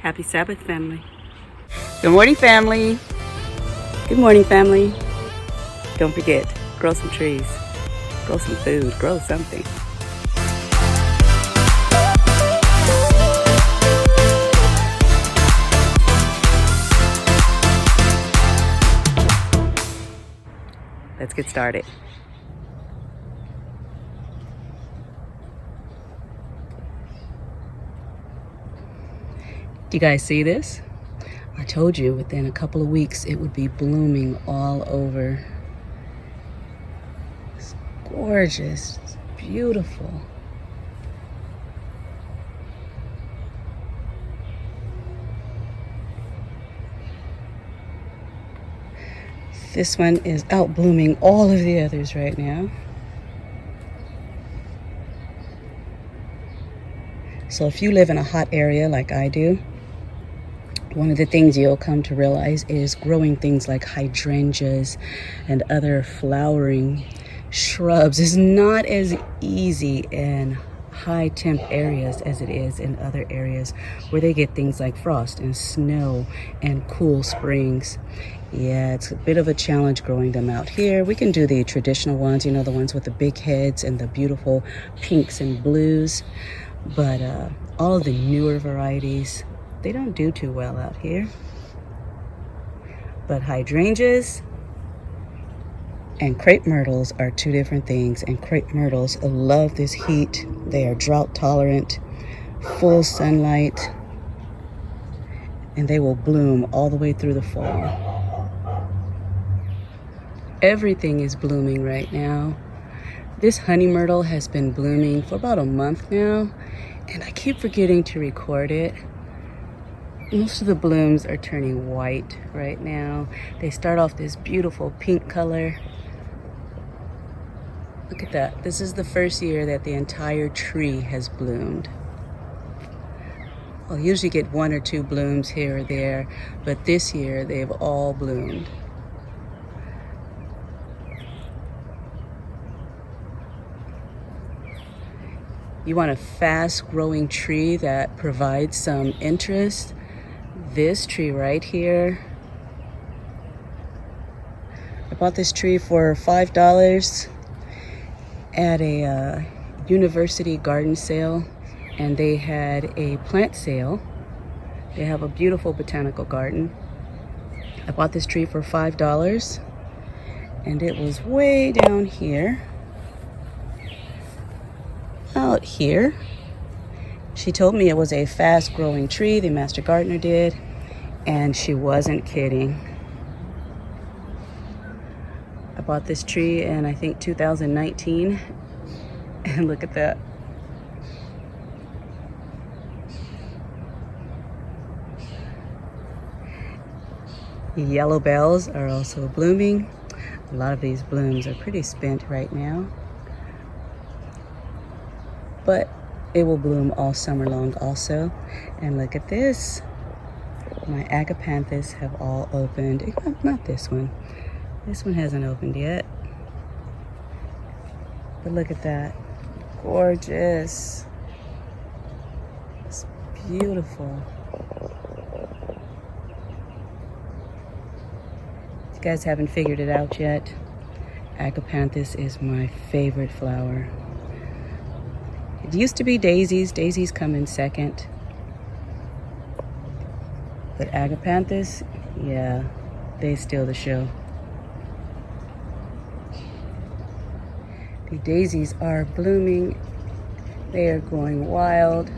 Happy Sabbath, family. Good morning, family. Good morning, family. Don't forget, grow some trees, grow some food, grow something. Let's get started. Do you guys see this? I told you within a couple of weeks it would be blooming all over. It's gorgeous, it's beautiful. This one is out blooming all of the others right now. So if you live in a hot area like I do, one of the things you'll come to realize is growing things like hydrangeas and other flowering shrubs is not as easy in high temp areas as it is in other areas where they get things like frost and snow and cool springs. Yeah, it's a bit of a challenge growing them out here. We can do the traditional ones, you know, the ones with the big heads and the beautiful pinks and blues, but all of the newer varieties, they don't do too well out here. But hydrangeas and crepe myrtles are two different things, and crepe myrtles love this heat. They are drought tolerant, full sunlight, and they will bloom all the way through the fall. Everything is blooming right now. This honey myrtle has been blooming for about a month now, and I keep forgetting to record it. Most of the blooms are turning white right now. They start off this beautiful pink color. Look at that. This is the first year that the entire tree has bloomed. I'll usually get one or two blooms here or there, but this year they've all bloomed. You want a fast-growing tree that provides some interest? This tree right here. I bought this tree for $5 at a university garden sale, and they had a plant sale. They have a beautiful botanical garden. I bought this tree for $5, and it was way down here. Out here. She told me it was a fast-growing tree, the master gardener did, and she wasn't kidding. I bought this tree in, I think, 2019, and look at that. The yellow bells are also blooming. A lot of these blooms are pretty spent right now, but it will bloom all summer long also. And look at this. My agapanthus have all opened. Not this one. This one hasn't opened yet. But look at that. Gorgeous. It's beautiful. If you guys haven't figured it out yet, agapanthus is my favorite flower. It used to be daisies. Daisies come in second. But agapanthus, yeah, they steal the show. The daisies are blooming. They are going wild.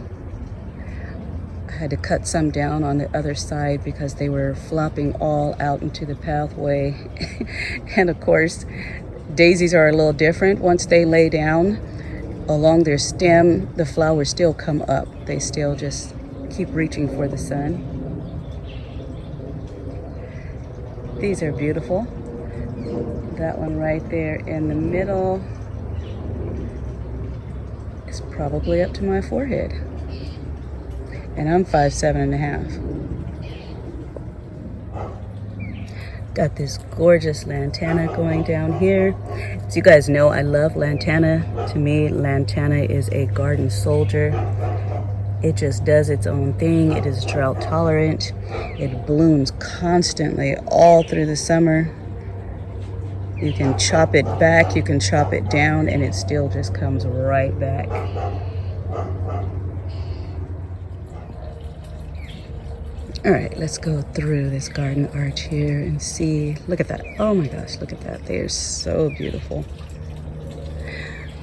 I had to cut some down on the other side because they were flopping all out into the pathway. And of course, daisies are a little different. Once they lay down along their stem, the flowers still come up. They still just keep reaching for the sun. These are beautiful. That one right there in the middle is probably up to my forehead. And I'm 5'7.5". Got this gorgeous lantana going down here. As you guys know, I love lantana. To me, lantana is a garden soldier. It just does its own thing. It is drought tolerant. It blooms constantly all through the summer. You can chop it back, you can chop it down, and it still just comes right back. All right, let's go through this garden arch here and see. Look at that. Oh my gosh, look at that. They're so beautiful.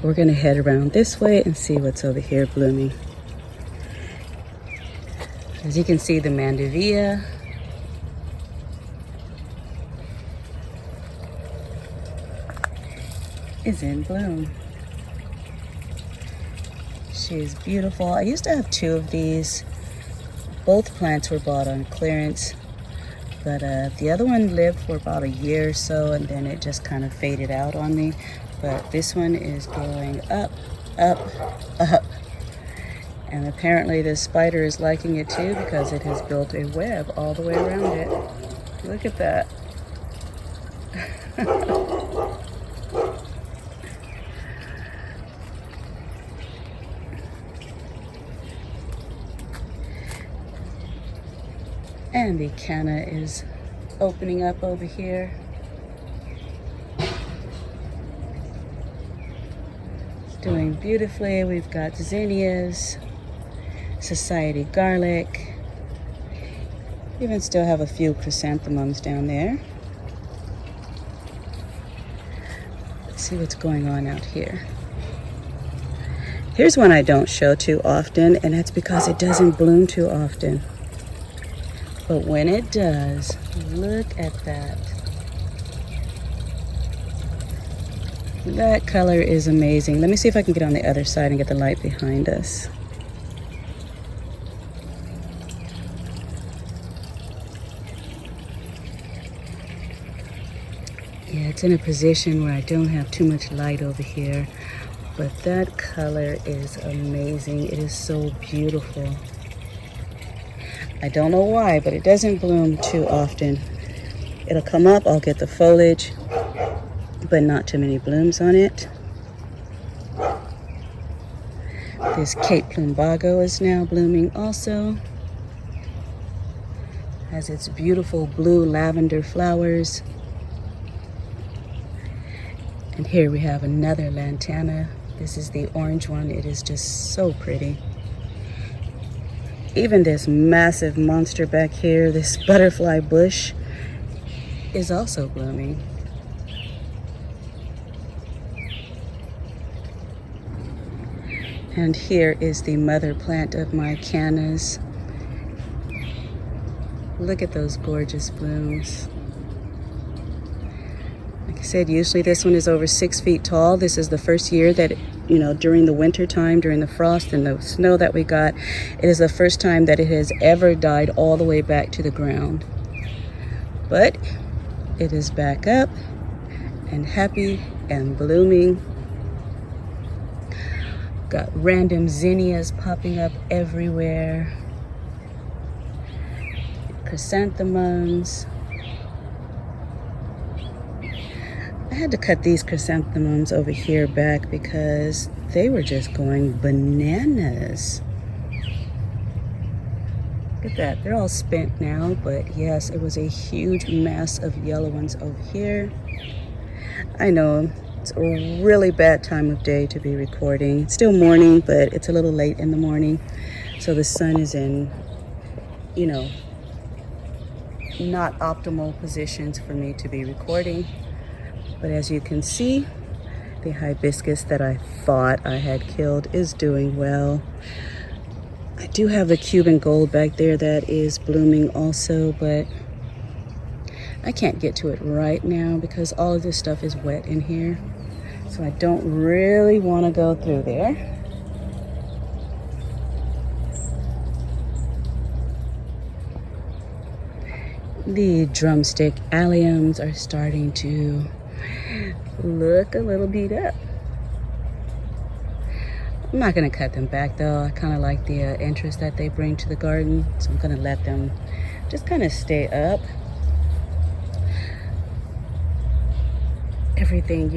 We're gonna head around this way and see what's over here blooming. As you can see, the mandevilla is in bloom. She's beautiful. I used to have 2 of these. Both plants were bought on clearance, but the other one lived for about a year or so, and then it just kind of faded out on me. But this one is going up, up, up. And apparently this spider is liking it too, because it has built a web all the way around it. Look at that. And the canna is opening up over here. It's doing beautifully. We've got zinnias, society garlic. We even still have a few chrysanthemums down there. Let's see what's going on out here. Here's one I don't show too often, and that's because it doesn't bloom too often. But when it does, look at that. That color is amazing. Let me see if I can get on the other side and get the light behind us. Yeah, it's in a position where I don't have too much light over here, but that color is amazing. It is so beautiful. I don't know why, but it doesn't bloom too often. It'll come up, I'll get the foliage, but not too many blooms on it. This Cape Plumbago is now blooming also. Has its beautiful blue lavender flowers. And here we have another lantana. This is the orange one. It is just so pretty. Even this massive monster back here, this butterfly bush, is also blooming. And here is the mother plant of my cannas. Look at those gorgeous blooms. Like I said, usually this one is over 6 feet tall. This is the first year that during the winter time, during the frost and the snow that we got, it is the first time that it has ever died all the way back to the ground. But it is back up and happy and blooming. Got random zinnias popping up everywhere. Chrysanthemums. I had to cut these chrysanthemums over here back because they were just going bananas. Look at that, they're all spent now, but yes, it was a huge mass of yellow ones over here. I know it's a really bad time of day to be recording. It's still morning, but it's a little late in the morning. So the sun is in, not optimal positions for me to be recording. But as you can see, the hibiscus that I thought I had killed is doing well. I do have the Cuban gold back there that is blooming also, but I can't get to it right now because all of this stuff is wet in here. So I don't really want to go through there. The drumstick alliums are starting to look a little beat up. I'm not going to cut them back though. I kind of like the interest that they bring to the garden, so I'm going to let them just kind of stay up. Everything,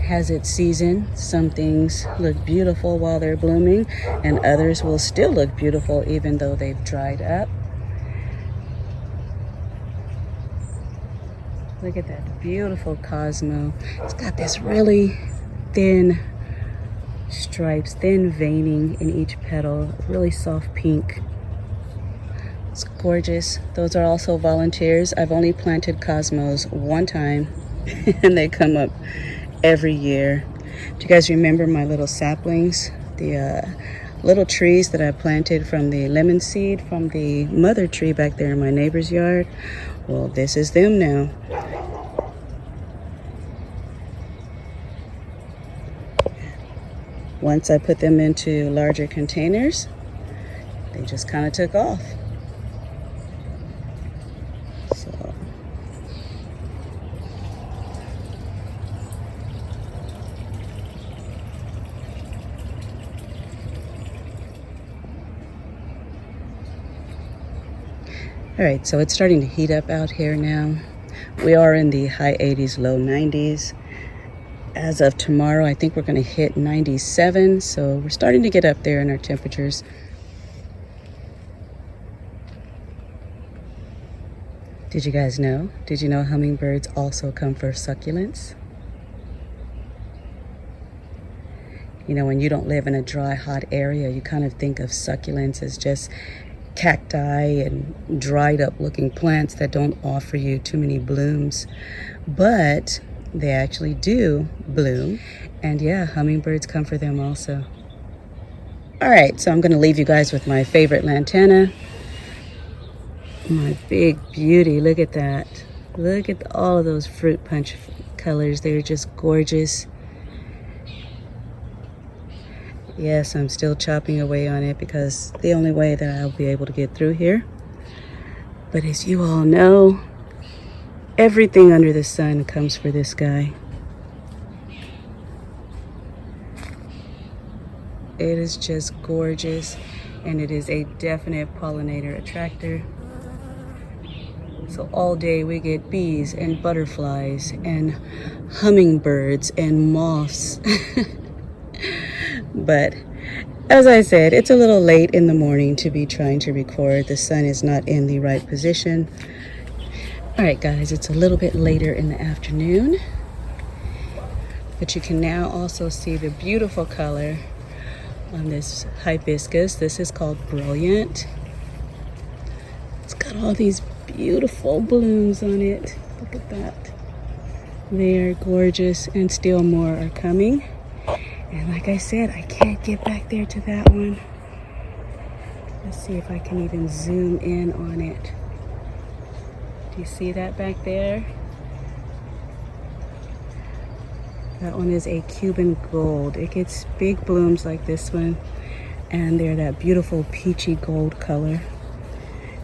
has its season. Some things look beautiful while they're blooming, and others will still look beautiful even though they've dried up. Look at that beautiful Cosmo. It's got this really thin stripes, thin veining in each petal, really soft pink. It's gorgeous. Those are also volunteers. I've only planted Cosmos one time and they come up every year. Do you guys remember my little saplings? The little trees that I planted from the lemon seed from the mother tree back there in my neighbor's yard? Well, this is them now. Once I put them into larger containers, they just kind of took off. So, all right, so it's starting to heat up out here now. We are in the high 80s, low 90s. As of tomorrow, I think we're going to hit 97, so we're starting to get up there in our temperatures. Did you guys know? Did you know hummingbirds also come for succulents? You know, when you don't live in a dry, hot area, you kind of think of succulents as just cacti and dried up looking plants that don't offer you too many blooms. But they actually do bloom, and yeah, hummingbirds come for them also. All right, so I'm going to leave you guys with my favorite lantana. My big beauty. Look at that. Look at all of those fruit punch colors. They're just gorgeous. Yes, I'm still chopping away on it because the only way that I'll be able to get through here. But as you all know, everything under the sun comes for this guy. It is just gorgeous, and it is a definite pollinator attractor. So all day we get bees and butterflies and hummingbirds and moths. But as I said, it's a little late in the morning to be trying to record. The sun is not in the right position. All right, guys, it's a little bit later in the afternoon, but you can now also see the beautiful color on this hibiscus. This is called Brilliant. It's got all these beautiful blooms on it. Look at that. They are gorgeous, and still more are coming. And like I said, I can't get back there to that one. Let's see if I can even zoom in on it. Do you see that back there? That one is a Cuban gold. It gets big blooms like this one, and they're that beautiful peachy gold color.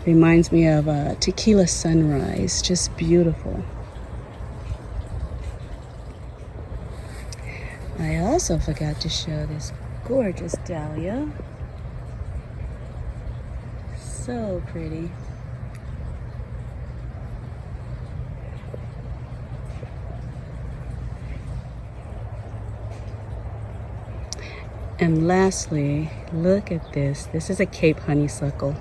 Reminds me of a tequila sunrise, just beautiful. I also forgot to show this gorgeous dahlia. So pretty. And lastly, look at this. This is a Cape honeysuckle.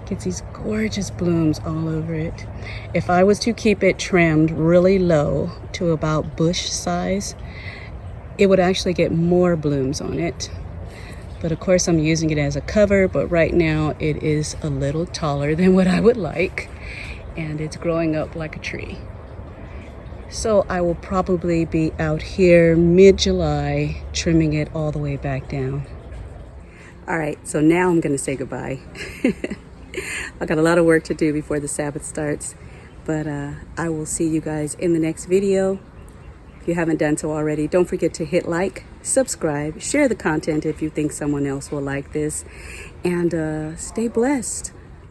Gets these gorgeous blooms all over it. If I was to keep it trimmed really low to about bush size, it would actually get more blooms on it. But of course I'm using it as a cover, but right now it is a little taller than what I would like, and it's growing up like a tree. So I will probably be out here mid-July trimming it all the way back down. All right, so now I'm gonna say goodbye. I got a lot of work to do before the Sabbath starts, but I will see you guys in the next video. If you haven't done so already, don't forget to hit like, subscribe, share the content if you think someone else will like this, and stay blessed.